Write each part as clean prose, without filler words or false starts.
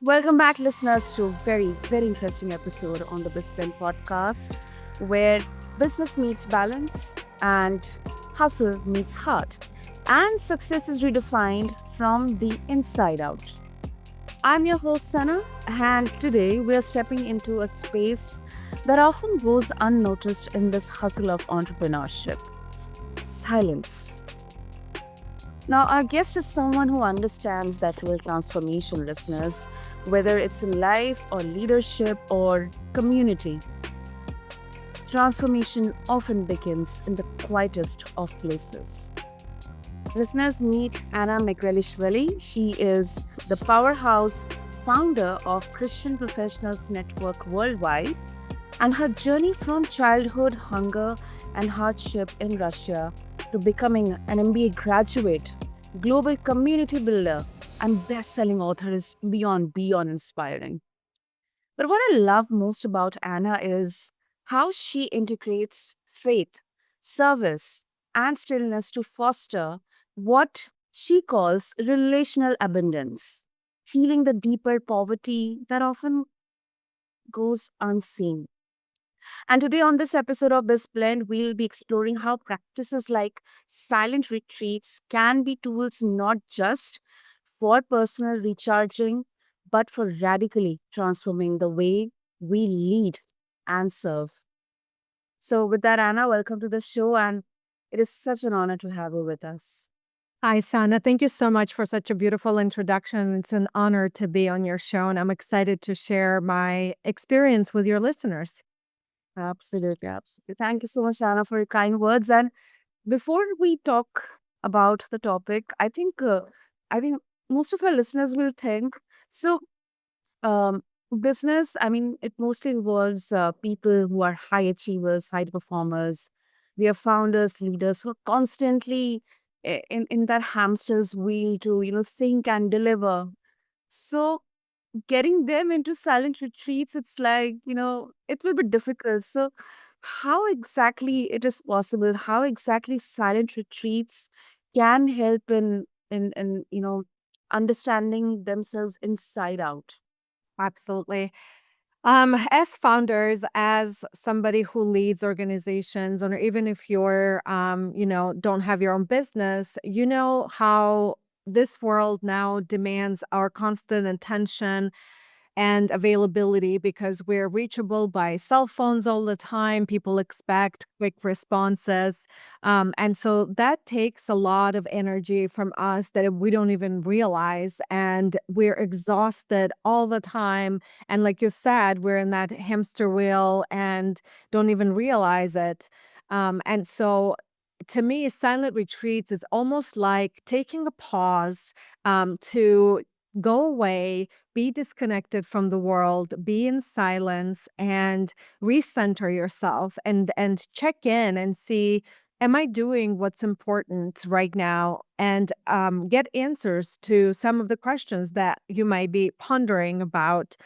Welcome back, listeners, to a very, very interesting episode on the BizBlend podcast, where business meets balance and hustle meets heart, and success is redefined from the inside out. I'm your host, Sana, and today we are stepping into a space that often goes unnoticed in this hustle of entrepreneurship: silence. Now, our guest is someone who understands that real transformation, listeners, whether it's in life or leadership or community. Transformation often begins in the quietest of places. Listeners, meet Ana Megrelishvili. She is the powerhouse founder of Christian Professionals Network Worldwide, and her journey from childhood hunger and hardship in Russia to becoming an MBA graduate, global community builder, and best-selling author is beyond inspiring. But what I love most about Anna is how she integrates faith, service, and stillness to foster what she calls relational abundance, healing the deeper poverty that often goes unseen. And today, on this episode of BizBlend, we'll be exploring how practices like silent retreats can be tools not just for personal recharging, but for radically transforming the way we lead and serve. So, with that, Anna, welcome to the show, and it is such an honor to have you with us. Hi, Sana. Thank you so much for such a beautiful introduction. It's an honor to be on your show, and I'm excited to share my experience with your listeners. Absolutely, absolutely. Thank you so much, Anna, for your kind words. And before we talk about the topic, I think most of our listeners will think so. Um, Business, I mean, it mostly involves people who are high achievers, high performers. We are founders, leaders who are constantly in that hamster's wheel to think and deliver. So getting them into silent retreats, it's like, it will be difficult. So, how exactly it is possible? How exactly silent retreats can help in understanding themselves inside out? Absolutely. As founders, as somebody who leads organizations, or even if you're, don't have your own business, you know how this world now demands our constant attention and availability because we're reachable by cell phones all the time. People expect quick responses. And so that takes a lot of energy from us that we don't even realize. And we're exhausted all the time. And like you said, we're in that hamster wheel and don't even realize it. And so to me, silent retreats is almost like taking a pause to go away, be disconnected from the world, be in silence and recenter yourself and check in and see, am I doing what's important right now, and get answers to some of the questions that you might be pondering about.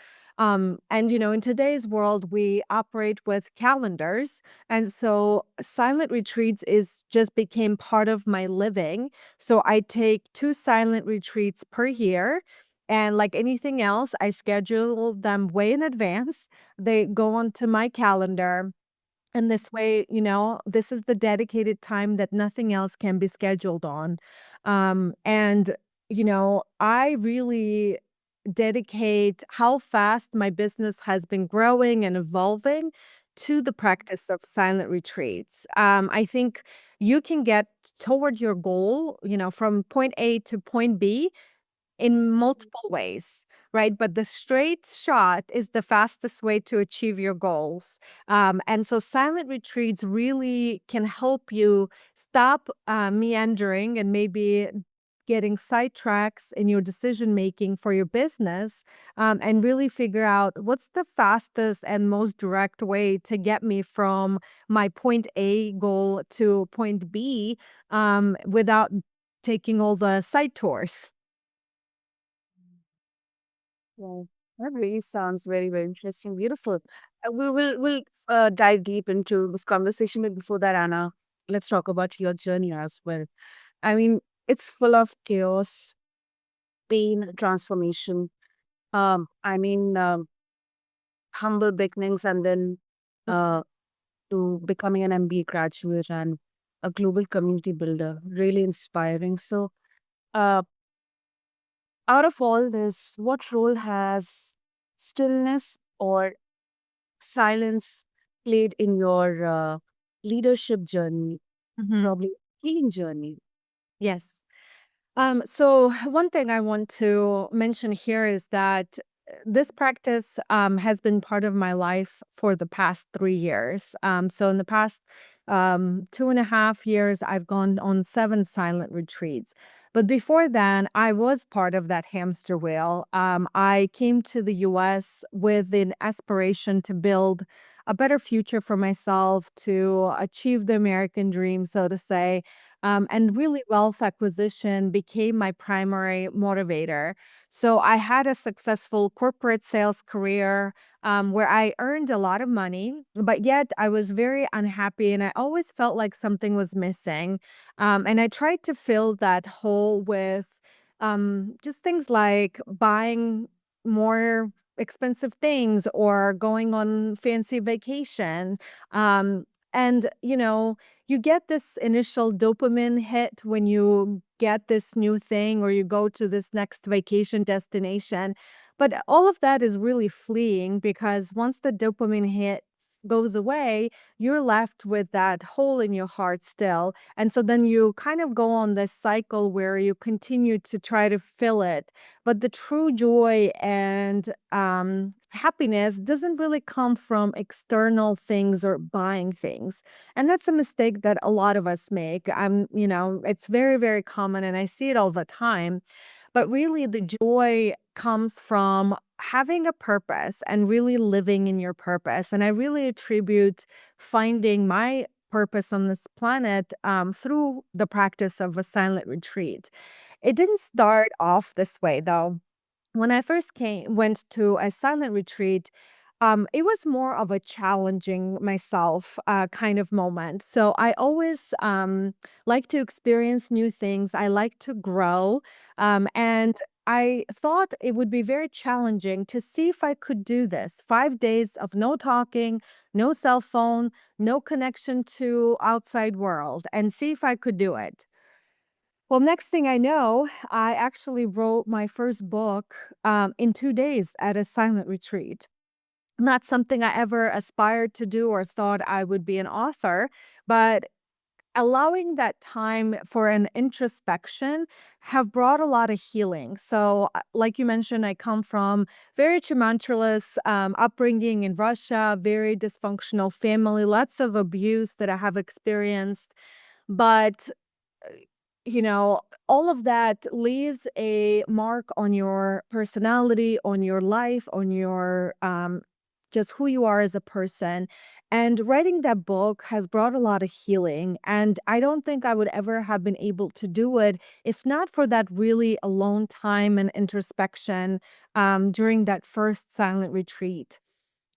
And in today's world we operate with calendars, and so silent retreats is just became part of my living. So I take two silent retreats per year, and like anything else, I schedule them way in advance. They go onto my calendar. And this way, this is the dedicated time that nothing else can be scheduled on. And, I really dedicate how fast my business has been growing and evolving to the practice of silent retreats. I think you can get toward your goal, from point A to point B in multiple ways, right? But the straight shot is the fastest way to achieve your goals. And so silent retreats really can help you stop meandering and maybe getting sidetracks in your decision making for your business, and really figure out what's the fastest and most direct way to get me from my point A goal to point B, without taking all the side tours. Wow, that really sounds very, very interesting, beautiful. We'll dive deep into this conversation, but before that, Anna, let's talk about your journey as well. I mean, it's full of chaos, pain, transformation. I mean, humble beginnings and then uh, to becoming an MBA graduate and a global community builder. Really inspiring. So, uh, out of all this, what role has stillness or silence played in your leadership journey, Mhm. probably healing journey? Yes. So one thing I want to mention here is that this practice has been part of my life for the past 3 years. So in the past 2.5 years, I've gone on 7 silent retreats. But before then, I was part of that hamster wheel. I came to the US with an aspiration to build a better future for myself, to achieve the American dream, so to say, and really, wealth acquisition became my primary motivator. So I had a successful corporate sales career where I earned a lot of money, but yet I was very unhappy and I always felt like something was missing. And I tried to fill that hole with just things like buying more expensive things or going on fancy vacation. And, you get this initial dopamine hit when you get this new thing or you go to this next vacation destination. But all of that is really fleeing because once the dopamine hit goes away, you're left with that hole in your heart still. And so then you kind of go on this cycle where you continue to try to fill it. But the true joy and happiness doesn't really come from external things or buying things. And that's a mistake that a lot of us make. It's very, very common and I see it all the time. But really, the joy comes from having a purpose and really living in your purpose. And I really attribute finding my purpose on this planet through the practice of a silent retreat. It didn't start off this way, though. When I first went to a silent retreat, it was more of a challenging myself kind of moment. So I always like to experience new things. I like to grow. And I thought it would be very challenging to see if I could do this. 5 days of no talking, no cell phone, no connection to outside world, and see if I could do it. Well, next thing I know, I actually wrote my first book in 2 days at a silent retreat. Not something I ever aspired to do or thought I would be an author, but allowing that time for an introspection have brought a lot of healing. So, like you mentioned, I come from very tumultuous upbringing in Russia, very dysfunctional family, lots of abuse that I have experienced. But you know, all of that leaves a mark on your personality, on your life, on your just who you are as a person. And writing that book has brought a lot of healing. And I don't think I would ever have been able to do it if not for that really alone time and introspection during that first silent retreat.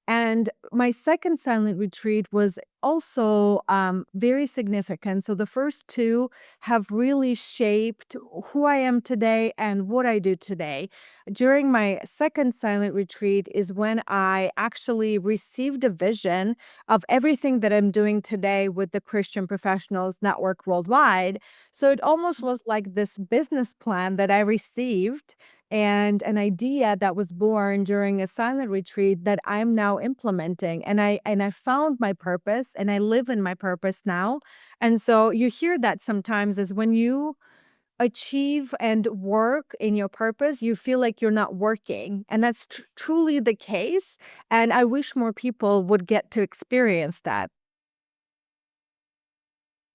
And my second silent retreat was also very significant. So the first two have really shaped who I am today and what I do today. During my second silent retreat is when I actually received a vision of everything that I'm doing today with the Christian Professionals Network worldwide. So it almost was like this business plan that I received and an idea that was born during a silent retreat that I'm now implementing. And I found my purpose and I live in my purpose now. And so you hear that sometimes is when you achieve and work in your purpose, you feel like you're not working. And that's truly the case. And I wish more people would get to experience that.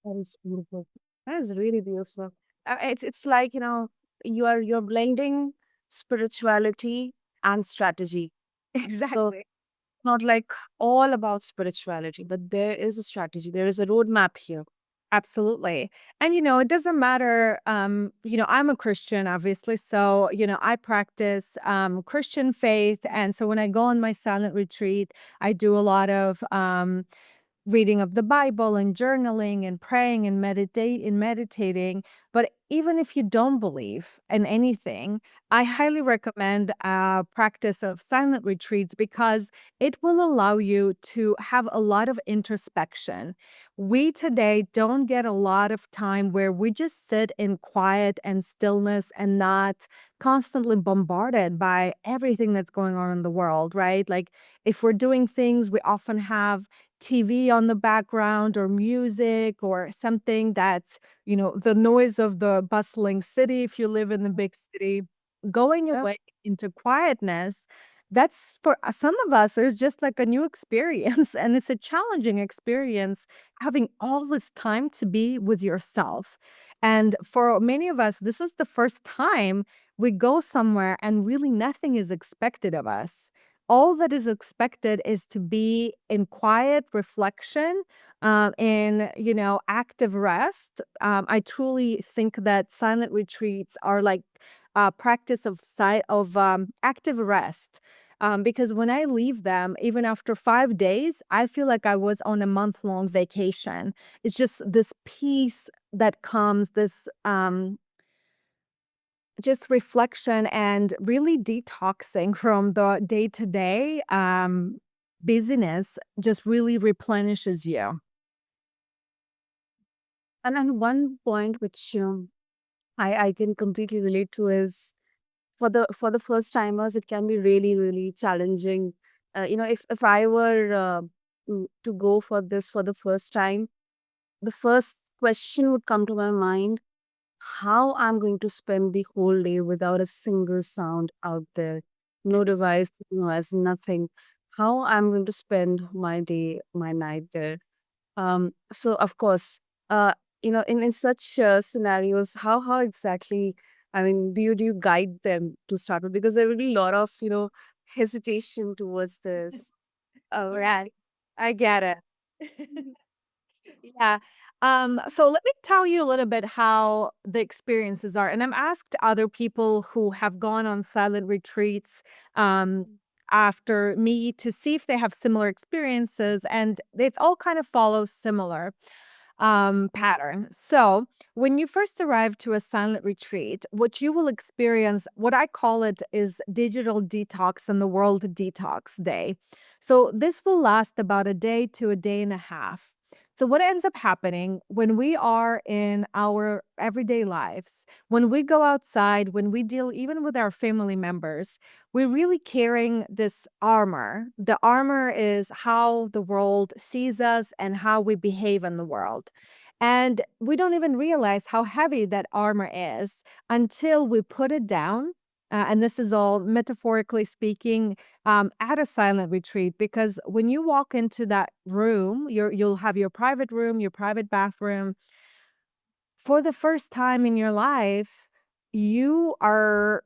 That is beautiful. That is really beautiful. It's like, you're blending spirituality and strategy. So Exactly. not like all about spirituality, but there is a strategy. There is a roadmap here. Absolutely. And, it doesn't matter. I'm a Christian, obviously. So, I practice Christian faith. And so when I go on my silent retreat, I do a lot of reading of the Bible and journaling and praying and meditating. But even if you don't believe in anything, I highly recommend a practice of silent retreats because it will allow you to have a lot of introspection. We today don't get a lot of time where we just sit in quiet and stillness and not constantly bombarded by everything that's going on in the world, right? Like if we're doing things, we often have TV on the background or music or something that's, the noise of the bustling city if you live in the big city. Going Yep. away into quietness, that's for some of us, there's just like a new experience and it's a challenging experience having all this time to be with yourself. And for many of us, this is the first time we go somewhere and really nothing is expected of us. All that is expected is to be in quiet reflection, in active rest. I truly think that silent retreats are like a practice of active rest. Because when I leave them, even after 5 days, I feel like I was on a month-long vacation. It's just this peace that comes, this just reflection and really detoxing from the day-to-day busyness just really replenishes you. And one point which I can completely relate to is for the first timers, it can be really really challenging. If I were to go for this for the first time, the first question would come to my mind: how I'm going to spend the whole day without a single sound out there, no device, no as nothing. How I'm going to spend my day, my night there. So of course, in such scenarios, how exactly, I mean, do you guide them to start with? Because there will be a lot of, hesitation towards this. Yeah, I get it. Mhm. Yeah. So let me tell you a little bit how the experiences are. And I'm asked other people who have gone on silent retreats um, after me to see if they have similar experiences, and they all kind of follow similar pattern. So, when you first arrive to a silent retreat, what you will experience, what I call it, is digital detox and the world detox day. So, this will last about a day to a day and a half. So, what ends up happening when we are in our everyday lives, when we go outside, when we deal even with our family members, we're really carrying this armor. The armor is how the world sees us and how we behave in the world. And we don't even realize how heavy that armor is until we put it down. And this is all metaphorically speaking, at a silent retreat. Because when you walk into that room, you'll have your private room, your private bathroom. For the first time in your life, you are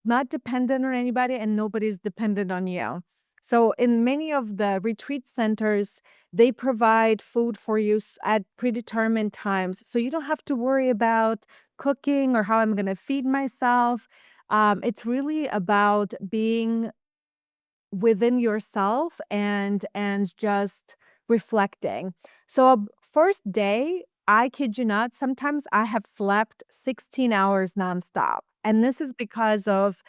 not dependent on anybody and nobody's dependent on you. So in many of the retreat centers, they provide food for you at predetermined times. So you don't have to worry about cooking or how I'm going to feed myself. It's really about being within yourself and just reflecting. So first day, I kid you not, sometimes I have slept 16 hours nonstop. And this is because of,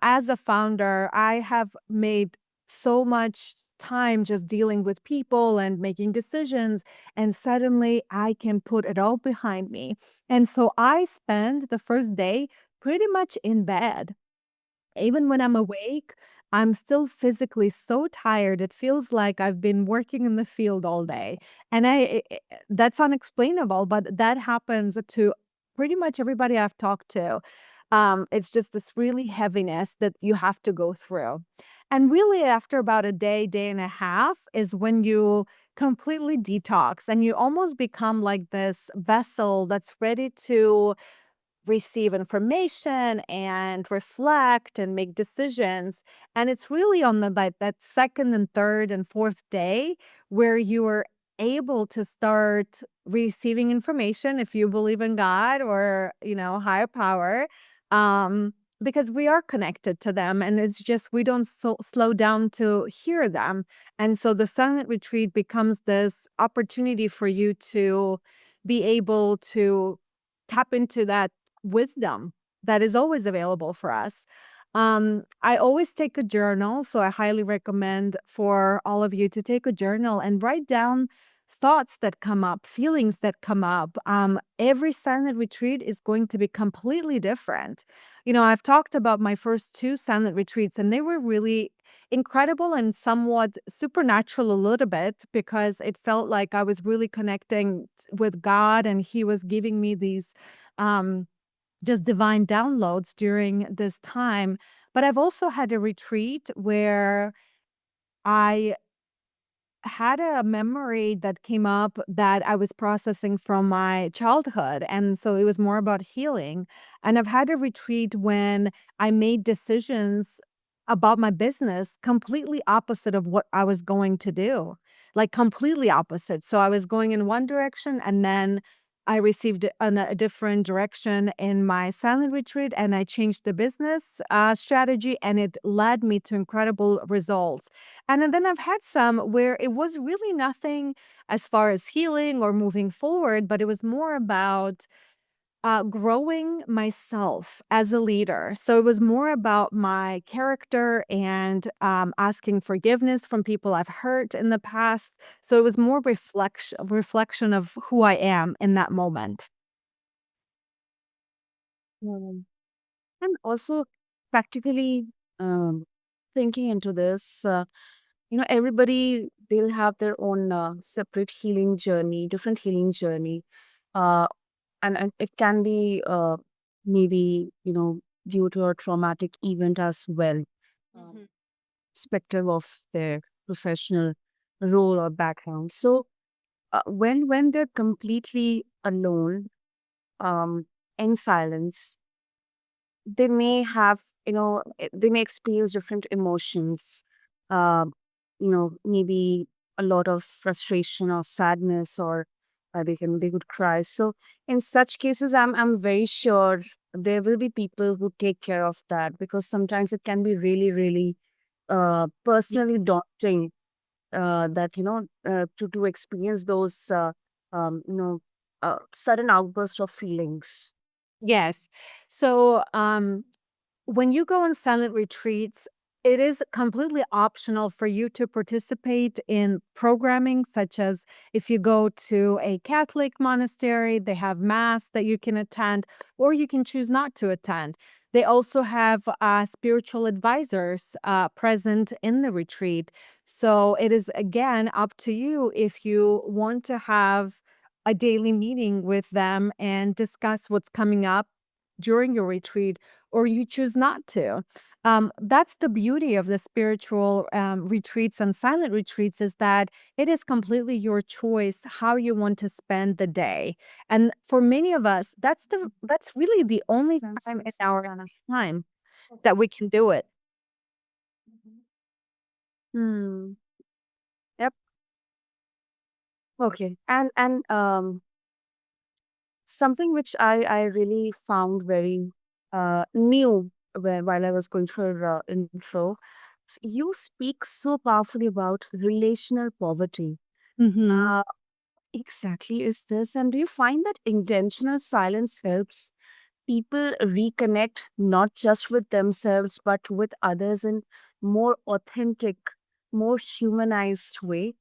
as a founder, I have made so much time just dealing with people and making decisions. And suddenly I can put it all behind me. And so I spend the first day pretty much in bed. Even when I'm awake, I'm still physically so tired. It feels like I've been working in the field all day. And that's unexplainable, but that happens to pretty much everybody I've talked to. It's just this really heaviness that you have to go through. And really, after about a day, day and a half, is when you completely detox and you almost become like this vessel that's ready to receive information and reflect and make decisions. And it's really on the that second and third and fourth day where you are able to start receiving information if you believe in God or, higher power. because we are connected to them, and it's just we don't slow down to hear them. And so the silent retreat becomes this opportunity for you to be able to tap into that wisdom that is always available for us. I always take a journal, so I highly recommend for all of you to take a journal and write down thoughts that come up, feelings that come up. Every silent retreat is going to be completely different. I've talked about my first two silent retreats, and they were really incredible and somewhat supernatural a little bit, because it felt like I was really connecting with God, and He was giving me these um, just divine downloads during this time. But I've also had a retreat where I had a memory that came up that I was processing from my childhood. And so it was more about healing. And I've had a retreat when I made decisions about my business completely opposite of what I was going to do, like completely opposite. So I was going in one direction, and then I received a different direction in my silent retreat, and I changed the business strategy, and it led me to incredible results. And then I've had some where it was really nothing as far as healing or moving forward, but it was more about growing myself as a leader. So it was more about my character and asking forgiveness from people I've hurt in the past. So it was more reflection of who I am in that moment. Mm. And also, practically um, thinking into this, everybody, they'll have their own separate healing journey, different healing journey. Uh, and it can be maybe, due to a traumatic event as well, Mhm. perspective of their professional role or background. So when they're completely alone, in silence, they may have, they may experience different emotions. Um, maybe a lot of frustration or sadness, or they could cry. So in such cases, I'm very sure there will be people who take care of that, because sometimes it can be really, really personally daunting, that to experience those sudden outbursts of feelings. Yes. So, when you go on silent retreats, it is completely optional for you to participate in programming, such as if you go to a Catholic monastery, they have mass that you can attend, or you can choose not to attend. They also have spiritual advisors present in the retreat. So it is again up to you if you want to have a daily meeting with them and discuss what's coming up during your retreat, or you choose not to. That's the beauty of the spiritual retreats and silent retreats, is that it is completely your choice how you want to spend the day. And for many of us, that's really the only time in our time that we can do it. Hmm. Yep. Okay. And something which I really found very new while I was going through intro. You speak so powerfully about relational poverty. Mhm. Uh, exactly is this, and do you find that intentional silence helps people reconnect not just with themselves but with others in more authentic, more humanized way?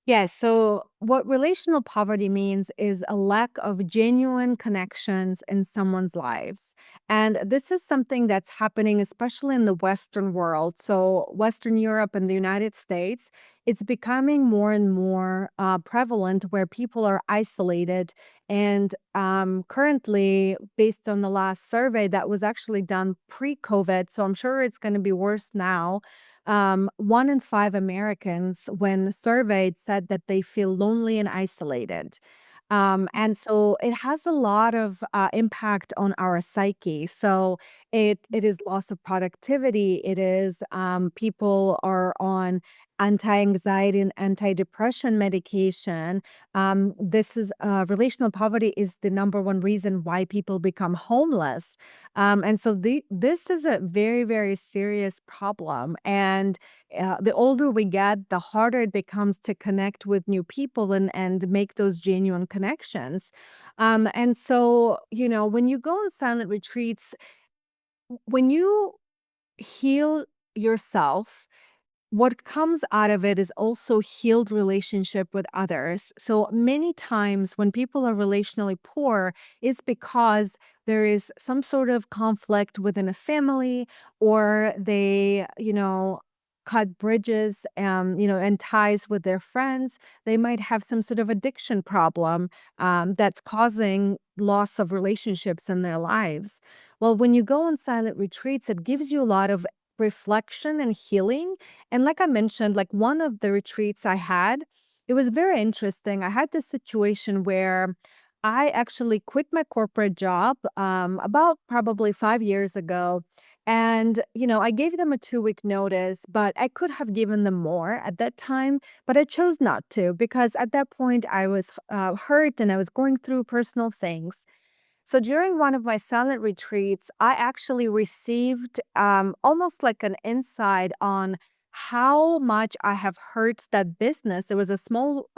Yes. So, what relational poverty means is a lack of genuine connections in someone's lives. And this is something that's happening, especially in the Western world. So, Western Europe and the United States, it's becoming more and more prevalent where people are isolated. And currently, based on the last survey that was actually done pre COVID, so I'm sure it's going to be worse now. One in five Americans, when surveyed, said that they feel lonely and isolated. And so it has a lot of impact on our psyche. So It is loss of productivity. It is people are on anti-anxiety and anti-depression medication. This is relational poverty is the number one reason why people become homeless. And so this is a very, very serious problem. And the older we get, the harder it becomes to connect with new people and make those genuine connections. And so, when you go on silent retreats, when you heal yourself, what comes out of it is also healed relationship with others. So many times when people are relationally poor, it's because there is some sort of conflict within a family, or they, cut bridges, and ties with their friends. They might have some sort of addiction problem that's causing loss of relationships in their lives. Well, when you go on silent retreats, it gives you a lot of reflection and healing. And like I mentioned, like one of the retreats I had, it was very interesting. I had this situation where I actually quit my corporate job about probably 5 years ago. And, I gave them a 2 week notice, but I could have given them more at that time. But I chose not to because at that point I was hurt and I was going through personal things. So during one of my silent retreats, I actually received almost like an insight on how much I have hurt that business. It was a small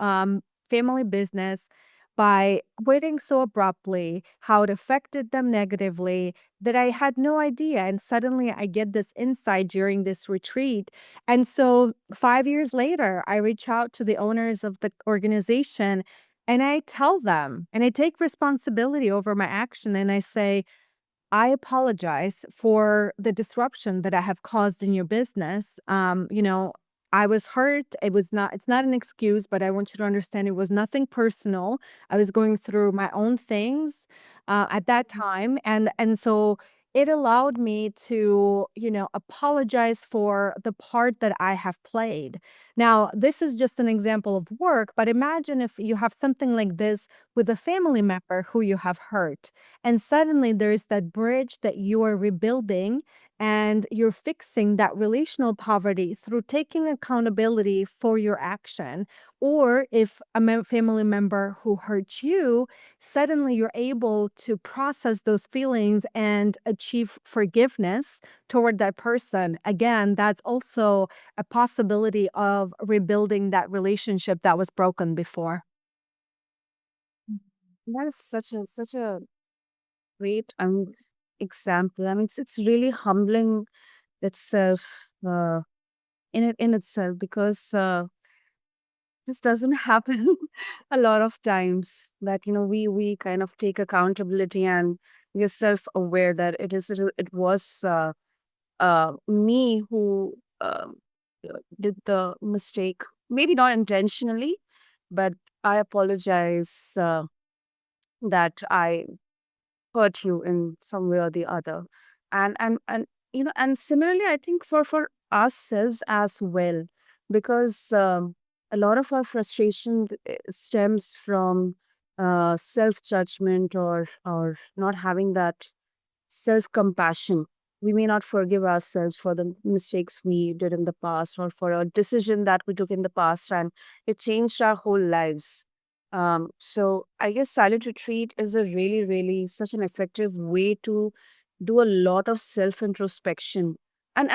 family business. By quitting so abruptly, how it affected them negatively, that I had no idea. And suddenly I get this insight during this retreat. And so 5 years later, I reach out to the owners of the organization and I tell them, and I take responsibility over my action, and I say, I apologize for the disruption that I have caused in your business. I was hurt. It's not an excuse, but I want you to understand it was nothing personal. I was going through my own things at that time. And so it allowed me to, apologize for the part that I have played. Now, this is just an example of work, but imagine if you have something like this with a family member who you have hurt. And suddenly there's that bridge that you are rebuilding, and you're fixing that relational poverty through taking accountability for your action. Or if a family member who hurt you, suddenly you're able to process those feelings and achieve forgiveness toward that person. Again, that's also a possibility of rebuilding that relationship that was broken before. That is such a great example. I mean, it's really humbling itself in itself because this doesn't happen a lot of times that we kind of take accountability and we're self aware that it was me who did the mistake, maybe not intentionally, but I apologize that I hurt you in some way or the other. And and similarly, I think for ourselves as well, because a lot of our frustration stems from self judgment, or not having that self compassion. We may not forgive ourselves for the mistakes we did in the past, or for a decision that we took in the past, and it changed our whole lives. So I guess silent retreat is a really, really such an effective way to do a lot of self introspection. And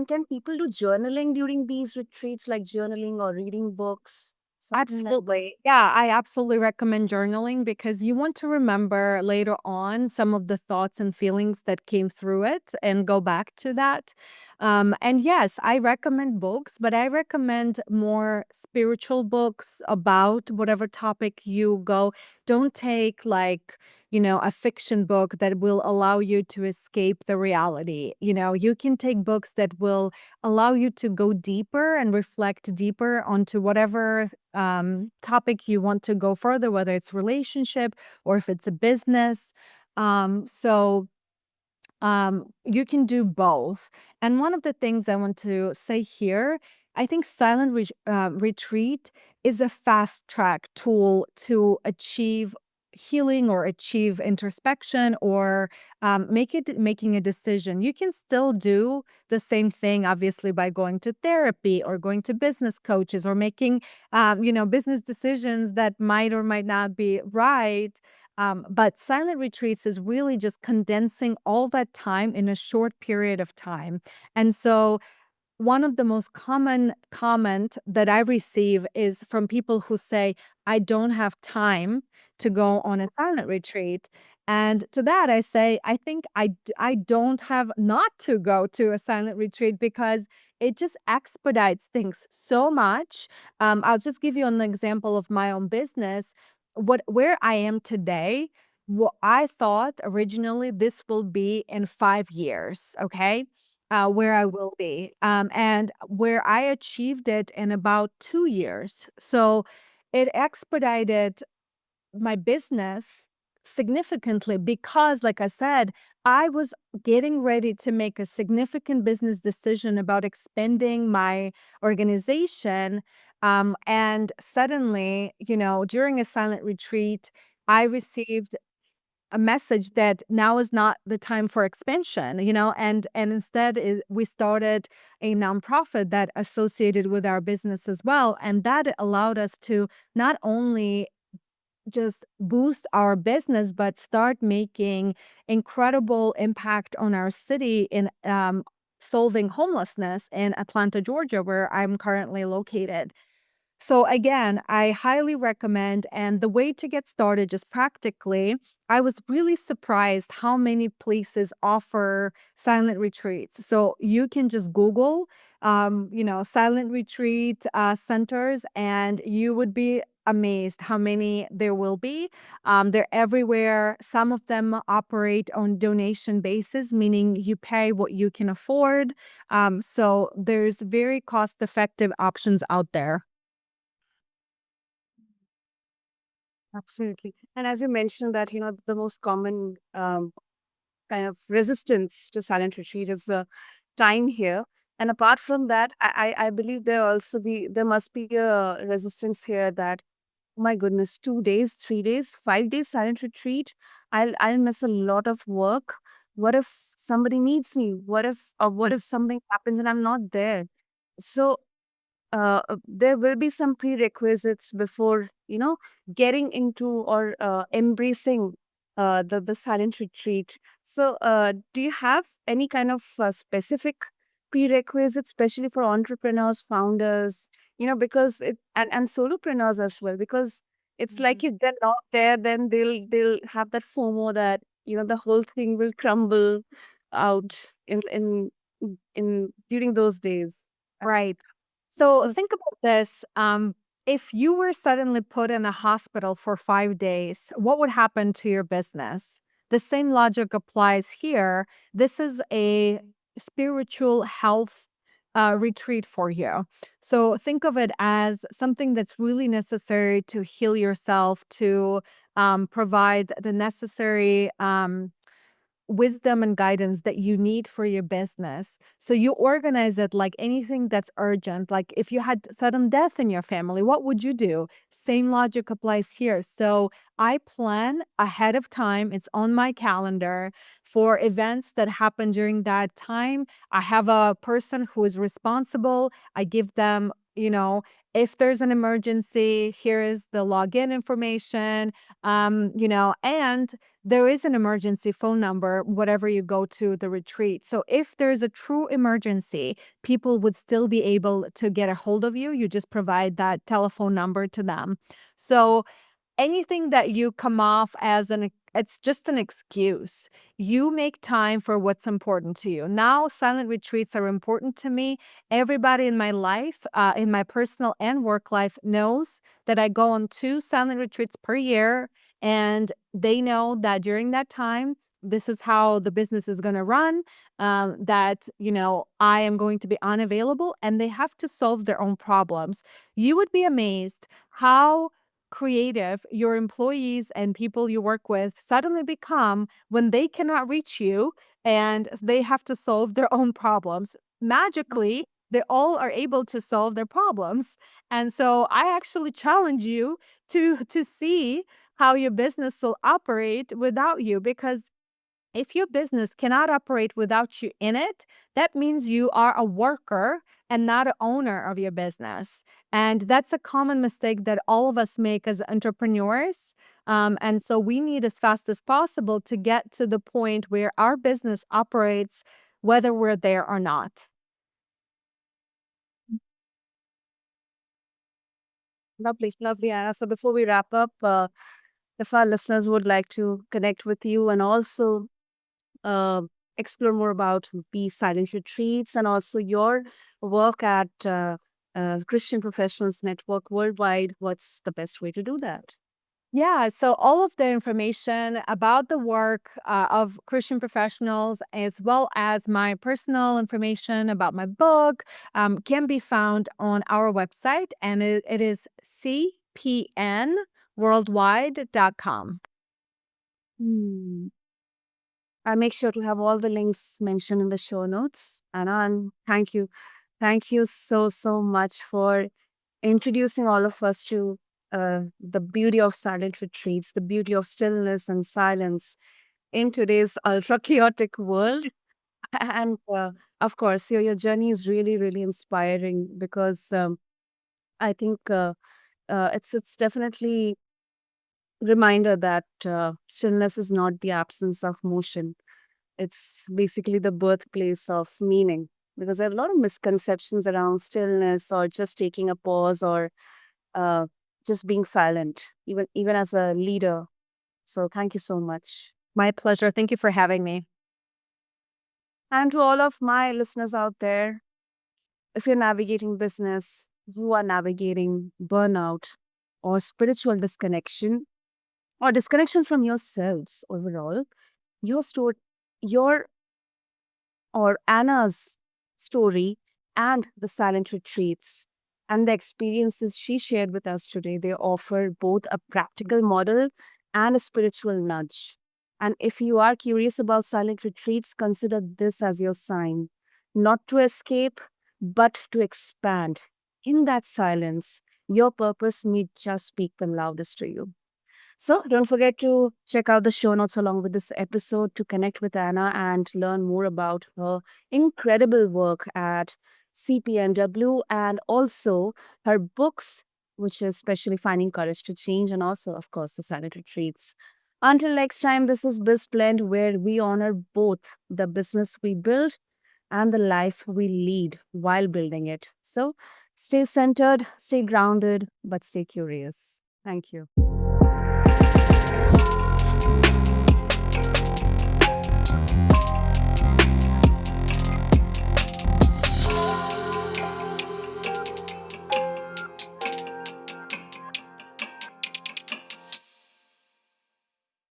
can people do journaling during these retreats, like journaling or reading books, something like that? Absolutely. Yeah, I absolutely recommend journaling because you want to remember later on some of the thoughts and feelings that came through it and go back to that. And yes, I recommend books, but I recommend more spiritual books about whatever topic you go. Don't take like, a fiction book that will allow you to escape the reality. You can take books that will allow you to go deeper and reflect deeper onto whatever topic you want to go further, whether it's relationship or if it's a business. You can do both. And one of the things I want to say here, I think silent retreat is a fast track tool to achieve healing or achieve introspection or making a decision. You can still do the same thing, obviously, by going to therapy or going to business coaches or making, business decisions that might or might not be right. But silent retreats is really just condensing all that time in a short period of time. And so one of the most common comment that I receive is from people who say, "I don't have time to go Yes. on a silent retreat." And to that, I say, I think I don't have not to go to a silent retreat because it just expedites things so much. I'll just give you an example of my own business. Where I am today, what I thought originally this will be in 5 years, okay? Where I will be, and where I achieved it in about 2 years. So it expedited my business significantly because, like I said, I was getting ready to make a significant business decision about expanding my organization. And suddenly, during a silent retreat, I received a message that now is not the time for expansion, and instead we started a nonprofit that associated with our business as well, and that allowed us to not only just boost our business but start making incredible impact on our city in solving homelessness in Atlanta, Georgia, where I'm currently located. So again, I highly recommend. And the way to get started, just practically, I was really surprised how many places offer silent retreats. So you can just Google, silent retreat centers, and you would be amazed how many there will be. They're everywhere. Some of them operate on donation basis, meaning you pay what you can afford. So there's very cost effective options out there. Absolutely. And as you mentioned that, the most common kind of resistance to silent retreat is the time here. And apart from that, I believe there must be a resistance here that, oh my goodness, 2 days, 3 days, 5 days silent retreat. I'll miss a lot of work. What if somebody needs me? What if something happens and I'm not there? So there will be some prerequisites before getting into or embracing the silent retreat. So do you have any kind of specific prerequisites, especially for entrepreneurs, founders, because and solopreneurs as well, because it's like Mhm. if they're not there, then they'll have that FOMO that the whole thing will crumble out in during those days. Right. So think about this. If you were suddenly put in a hospital for 5 days, what would happen to your business? The same logic applies here. This is a spiritual health retreat for you. So think of it as something that's really necessary to heal yourself, to provide the necessary wisdom and guidance that you need for your business. So you organize it like anything that's urgent. Like if you had sudden death in your family, what would you do? Same logic applies here. So I plan ahead of time. It's on my calendar for events that happen during that time. I have a person who is responsible. I give them, if there's an emergency, here is the login information, and there is an emergency phone number, whatever you go to the retreat. So if there's a true emergency, people would still be able to get a hold of you. You just provide that telephone number to them. So anything that you come off as it's just an excuse. You make time for what's important to you. Now, silent retreats are important to me. Everybody in my life, in my personal and work life, knows that I go on 2 silent retreats per year, and they know that during that time, this is how the business is going to run. That I am going to be unavailable, and they have to solve their own problems. You would be amazed how creative your employees and people you work with suddenly become when they cannot reach you and they have to solve their own problems. Magically, they all are able to solve their problems. And so I actually challenge you to see how your business will operate without you. Because if your business cannot operate without you in it, that means you are a worker and not an owner of your business. And that's a common mistake that all of us make as entrepreneurs. And so we need as fast as possible to get to the point where our business operates, whether we're there or not. Lovely, lovely, Anna. So before we wrap up, if our listeners would like to connect with you and also uh, explore more about the silent retreats and also your work at Christian Professionals Network Worldwide, what's the best way to do that? Yeah, so all of the information about the work of Christian professionals, as well as my personal information about my book, can be found on our website, and it is cpnworldwide.com. Hmm. I'll make sure to have all the links mentioned in the show notes. Anna, and thank you. Thank you so, so much for introducing all of us to the beauty of silent retreats, the beauty of stillness and silence in today's ultra chaotic world. And of course, your journey is really, really inspiring because I think it's definitely reminder that stillness is not the absence of motion. It's basically the birthplace of meaning because there are a lot of misconceptions around stillness or just taking a pause or uh, just being silent, even as a leader. So thank you so much. My pleasure. Thank you for having me. And to all of my listeners out there, if you're navigating business, you are navigating burnout or spiritual disconnection or disconnection from yourselves overall, your story, your or Anna's story and the silent retreats and the experiences she shared with us today, they offer both a practical model and a spiritual nudge. And if you are curious about silent retreats, consider this as your sign, not to escape, but to expand. In that silence, your purpose may just speak the loudest to you. So don't forget to check out the show notes along with this episode to connect with Anna and learn more about her incredible work at CPNW and also her books, which is especially Finding Courage to Change, and also, of course, the Silent Retreats. Until next time, this is BizBlend, where we honor both the business we build and the life we lead while building it. So stay centered, stay grounded, but stay curious. Thank you.